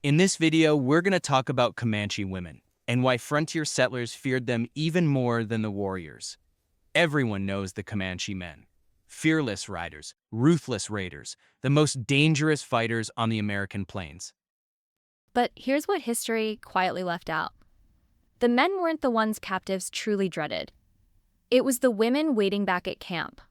In this video, we're going to talk about Comanche women and why frontier settlers feared them even more than the warriors. Everyone knows the Comanche men. Fearless riders, ruthless raiders, the most dangerous fighters on the American plains. But here's what history quietly left out. The men weren't the ones captives truly dreaded. It was the women waiting back at camp.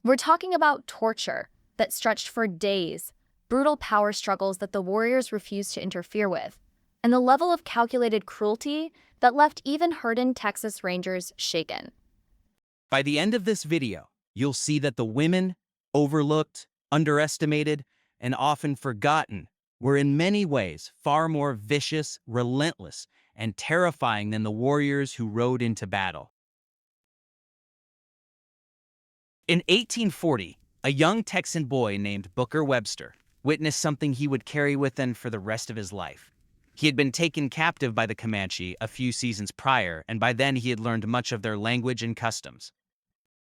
We're talking about torture that stretched for days, brutal power struggles that the warriors refused to interfere with, and the level of calculated cruelty that left even hardened Texas Rangers shaken. By the end of this video, you'll see that the women, overlooked, underestimated, and often forgotten, were in many ways far more vicious, relentless, and terrifying than the warriors who rode into battle. In 1840, a young Texan boy named Booker Webster witnessed something he would carry with him for the rest of his life. He had been taken captive by the Comanche a few seasons prior, and by then he had learned much of their language and customs.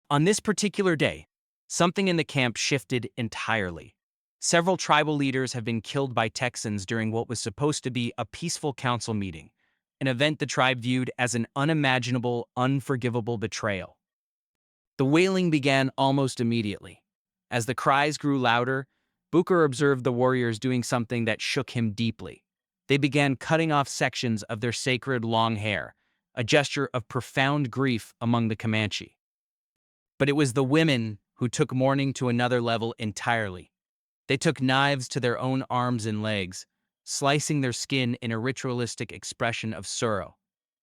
On this particular day, something in the camp shifted entirely. Several tribal leaders have been killed by Texans during what was supposed to be a peaceful council meeting, an event the tribe viewed as an unimaginable, unforgivable betrayal. The wailing began almost immediately. As the cries grew louder, Booker observed the warriors doing something that shook him deeply. They began cutting off sections of their sacred long hair, a gesture of profound grief among the Comanche. But it was the women who took mourning to another level entirely. They took knives to their own arms and legs, slicing their skin in a ritualistic expression of sorrow.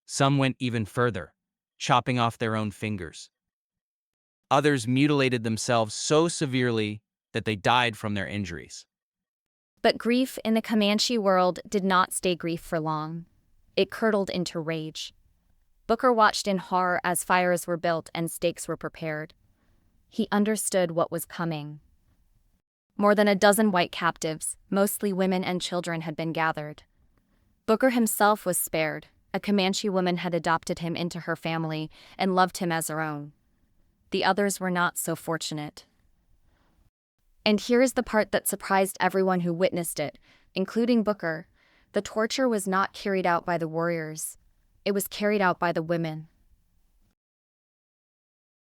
Some went even further, chopping off their own fingers. Others mutilated themselves so severely that they died from their injuries. But grief in the Comanche world did not stay grief for long. It curdled into rage. Booker watched in horror as fires were built and stakes were prepared. He understood what was coming. More than a dozen white captives, mostly women and children, had been gathered. Booker himself was spared. A Comanche woman had adopted him into her family and loved him as her own. The others were not so fortunate. And here is the part that surprised everyone who witnessed it, including Booker. The torture was not carried out by the warriors. It was carried out by the women.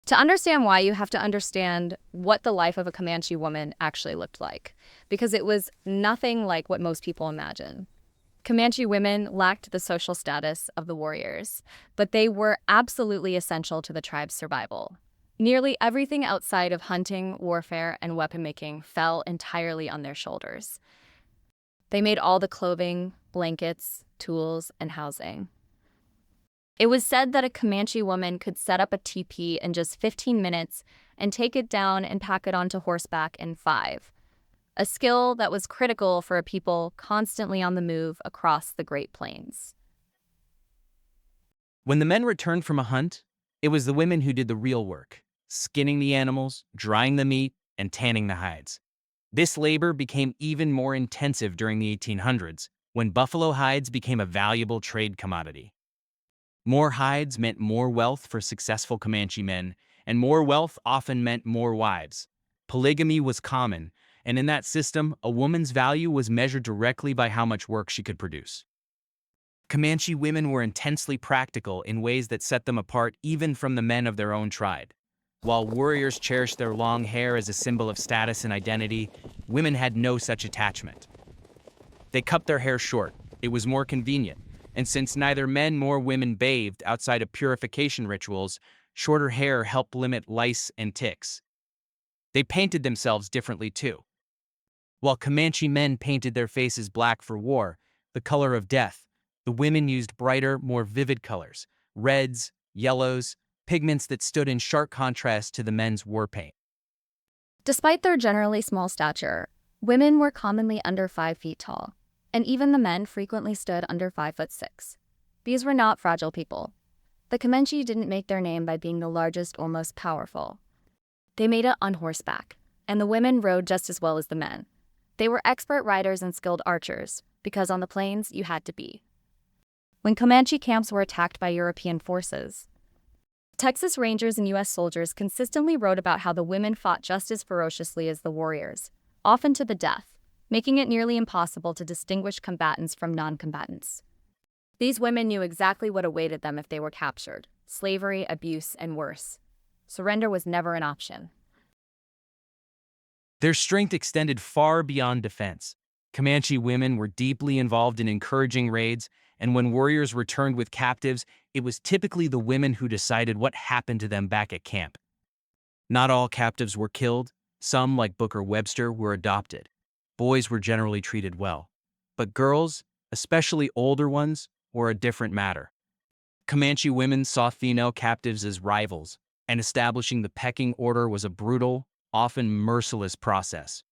To understand why, you have to understand what the life of a Comanche woman actually looked like, because it was nothing like what most people imagine. Comanche women lacked the social status of the warriors, but they were absolutely essential to the tribe's survival. Nearly everything outside of hunting, warfare, and weapon making fell entirely on their shoulders. They made all the clothing, blankets, tools, and housing. It was said that a Comanche woman could set up a teepee in just 15 minutes and take it down and pack it onto horseback in 5, a skill that was critical for a people constantly on the move across the Great Plains. When the men returned from a hunt, it was the women who did the real work, skinning the animals, drying the meat, and tanning the hides. This labor became even more intensive during the 1800s, when buffalo hides became a valuable trade commodity. More hides meant more wealth for successful Comanche men, and more wealth often meant more wives. Polygamy was common, and in that system, a woman's value was measured directly by how much work she could produce. Comanche women were intensely practical in ways that set them apart even from the men of their own tribe. While warriors cherished their long hair as a symbol of status and identity, women had no such attachment. They cut their hair short. It was more convenient. And since neither men nor women bathed outside of purification rituals, shorter hair helped limit lice and ticks. They painted themselves differently too. While Comanche men painted their faces black for war, the color of death, the women used brighter, more vivid colors, reds, yellows, pigments that stood in sharp contrast to the men's war paint. Despite their generally small stature, women were commonly under 5 feet tall, and even the men frequently stood under 5'6". These were not fragile people. The Comanche didn't make their name by being the largest or most powerful. They made it on horseback, and the women rode just as well as the men. They were expert riders and skilled archers, because on the plains you had to be. When Comanche camps were attacked by European forces, Texas Rangers and U.S. soldiers consistently wrote about how the women fought just as ferociously as the warriors, often to the death. making it nearly impossible to distinguish combatants from non-combatants. These women knew exactly what awaited them if they were captured: slavery, abuse, and worse. Surrender was never an option. Their strength extended far beyond defense. Comanche women were deeply involved in encouraging raids, and when warriors returned with captives, it was typically the women who decided what happened to them back at camp. Not all captives were killed. Some, like Booker Webster, were adopted. Boys were generally treated well. But girls, especially older ones, were a different matter. Comanche women saw female captives as rivals, and establishing the pecking order was a brutal, often merciless process.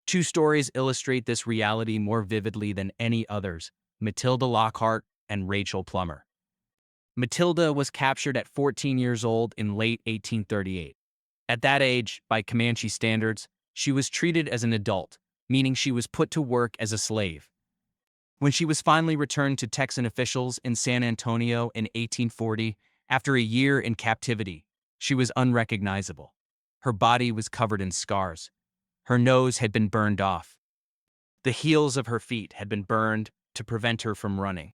Two stories illustrate this reality more vividly than any others: Matilda Lockhart and Rachel Plummer. Matilda was captured at 14 years old in late 1838. At that age, by Comanche standards, she was treated as an adult, meaning she was put to work as a slave. When she was finally returned to Texan officials in San Antonio in 1840, after a year in captivity, she was unrecognizable. Her body was covered in scars. Her nose had been burned off. The heels of her feet had been burned to prevent her from running.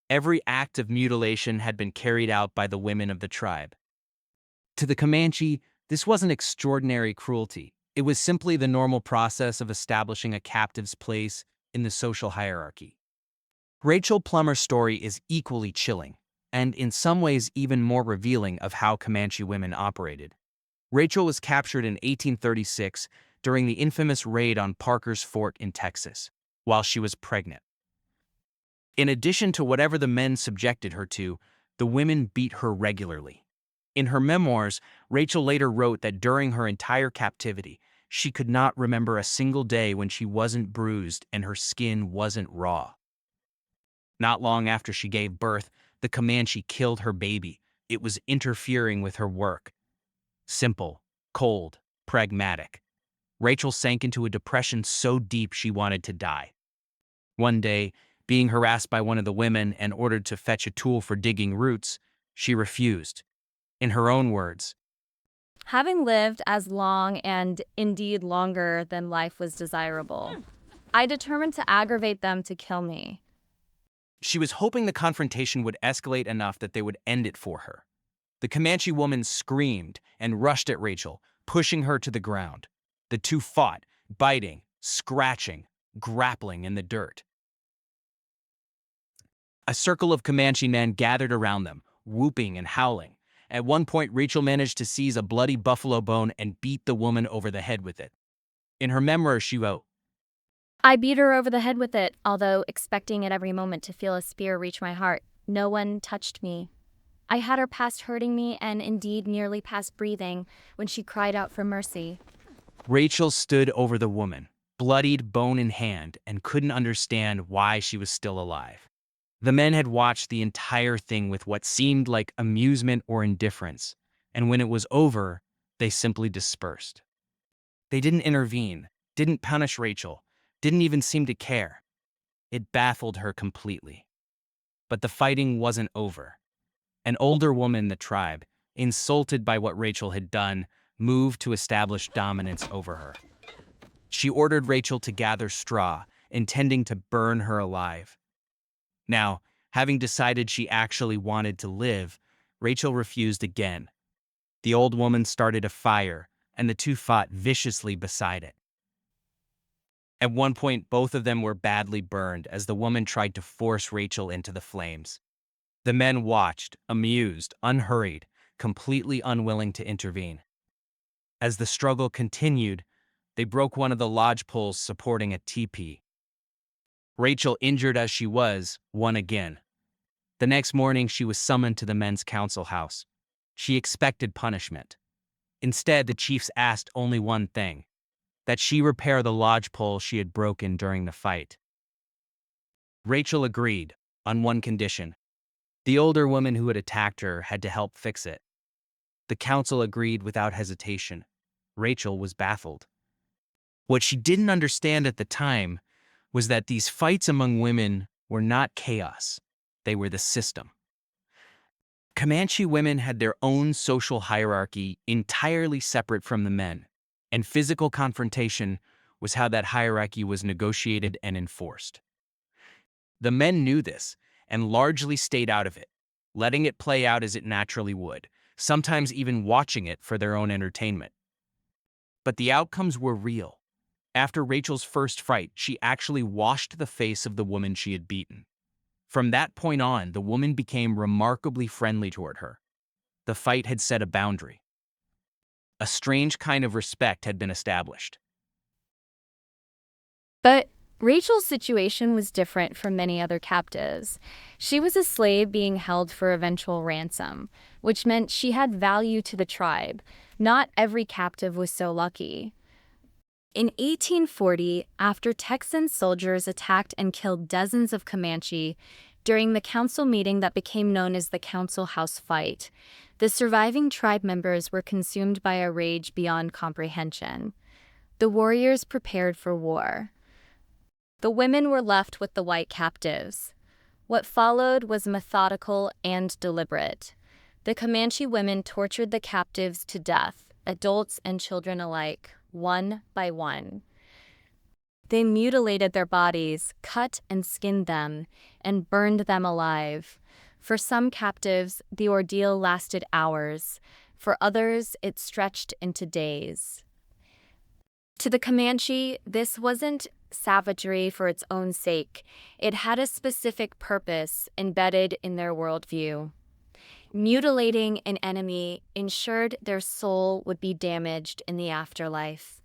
Every act of mutilation had been carried out by the women of the tribe. To the Comanche, this wasn't extraordinary cruelty. It was simply the normal process of establishing a captive's place in the social hierarchy. Rachel Plummer's story is equally chilling, and in some ways even more revealing of how Comanche women operated. Rachel was captured in 1836 during the infamous raid on Parker's Fort in Texas, while she was pregnant. In addition to whatever the men subjected her to, the women beat her regularly. In her memoirs, Rachel later wrote that during her entire captivity, she could not remember a single day when she wasn't bruised and her skin wasn't raw. Not long after she gave birth, the Comanche killed her baby. It was interfering with her work. Simple, cold, pragmatic. Rachel sank into a depression so deep she wanted to die. One day, being harassed by one of the women and ordered to fetch a tool for digging roots, she refused. In her own words, Having lived as long and indeed longer than life was desirable, I determined to aggravate them to kill me. she was hoping the confrontation would escalate enough that they would end it for her. The Comanche woman screamed and rushed at Rachel, pushing her to the ground. The two fought, biting, scratching, grappling in the dirt. A circle of Comanche men gathered around them, whooping and howling. At one point, Rachel managed to seize a bloody buffalo bone and beat the woman over the head with it. In her memoir, she wrote, I beat her over the head with it, although expecting at every moment to feel a spear reach my heart. No one touched me. I had her past hurting me and indeed nearly past breathing when she cried out for mercy. Rachel stood over the woman, bloodied, bone in hand, and couldn't understand why she was still alive. The men had watched the entire thing with what seemed like amusement or indifference, and when it was over, they simply dispersed. They didn't intervene, didn't punish Rachel, didn't even seem to care. It baffled her completely. But the fighting wasn't over. An older woman in the tribe, insulted by what Rachel had done, moved to establish dominance over her. She ordered Rachel to gather straw, intending to burn her alive. Now, having decided she actually wanted to live, Rachel refused again. The old woman started a fire, and the two fought viciously beside it. At one point, both of them were badly burned as the woman tried to force Rachel into the flames. The men watched, amused, unhurried, completely unwilling to intervene. As the struggle continued, they broke one of the lodge poles supporting a teepee. Rachel, injured as she was, won again. The next morning, she was summoned to the men's council house. She expected punishment. Instead, the chiefs asked only one thing: that she repair the lodge pole she had broken during the fight. Rachel agreed, on one condition. The older woman who had attacked her had to help fix it. The council agreed without hesitation. Rachel was baffled. What she didn't understand at the time was that these fights among women were not chaos. They were the system. Comanche women had their own social hierarchy entirely separate from the men, and physical confrontation was how that hierarchy was negotiated and enforced. The men knew this and largely stayed out of it, letting it play out as it naturally would, sometimes even watching it for their own entertainment. But the outcomes were real. After Rachel's first fight, she actually washed the face of the woman she had beaten. From that point on, the woman became remarkably friendly toward her. The fight had set a boundary. A strange kind of respect had been established. But Rachel's situation was different from many other captives. She was a slave being held for eventual ransom, which meant she had value to the tribe. Not every captive was so lucky. In 1840, after Texan soldiers attacked and killed dozens of Comanche during the council meeting that became known as the Council House Fight, the surviving tribe members were consumed by a rage beyond comprehension. The warriors prepared for war. The women were left with the white captives. What followed was methodical and deliberate. The Comanche women tortured the captives to death, adults and children alike, one by one. They mutilated their bodies, cut and skinned them, and burned them alive. For some captives, the ordeal lasted hours. For others, it stretched into days. To the Comanche, this wasn't savagery for its own sake. It had a specific purpose embedded in their worldview. Mutilating an enemy ensured their soul would be damaged in the afterlife.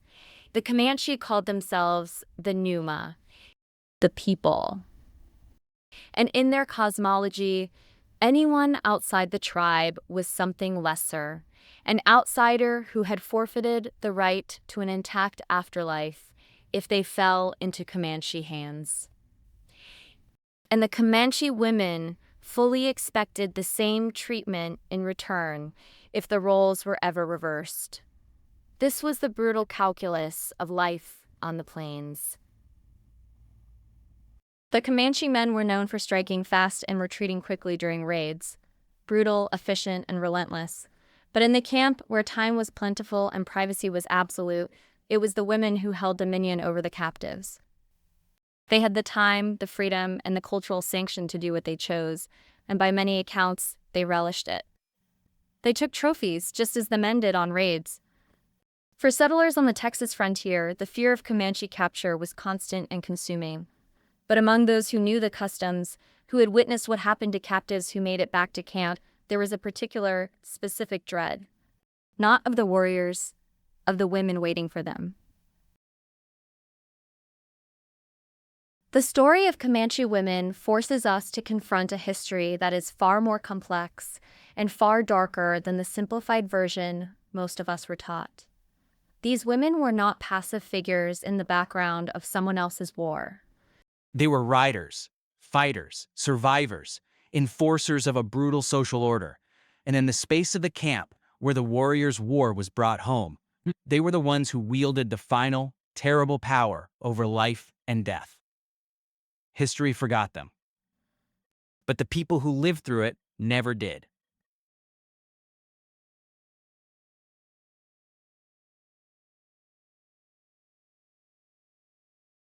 The Comanche called themselves the Numa, the people. And in their cosmology, anyone outside the tribe was something lesser, an outsider who had forfeited the right to an intact afterlife if they fell into Comanche hands. And the Comanche women fully expected the same treatment in return if the roles were ever reversed. This was the brutal calculus of life on the plains. The Comanche men were known for striking fast and retreating quickly during raids, brutal, efficient, and relentless. But in the camp, where time was plentiful and privacy was absolute, it was the women who held dominion over the captives. They had the time, the freedom, and the cultural sanction to do what they chose, and by many accounts, they relished it. They took trophies, just as the men did on raids. For settlers on the Texas frontier, the fear of Comanche capture was constant and consuming. But among those who knew the customs, who had witnessed what happened to captives who made it back to camp, there was a particular, specific dread. Not of the warriors, of the women waiting for them. The story of Comanche women forces us to confront a history that is far more complex and far darker than the simplified version most of us were taught. These women were not passive figures in the background of someone else's war. They were riders, fighters, survivors, enforcers of a brutal social order. And in the space of the camp, where the warriors' war was brought home, they were the ones who wielded the final, terrible power over life and death. History forgot them. But the people who lived through it never did.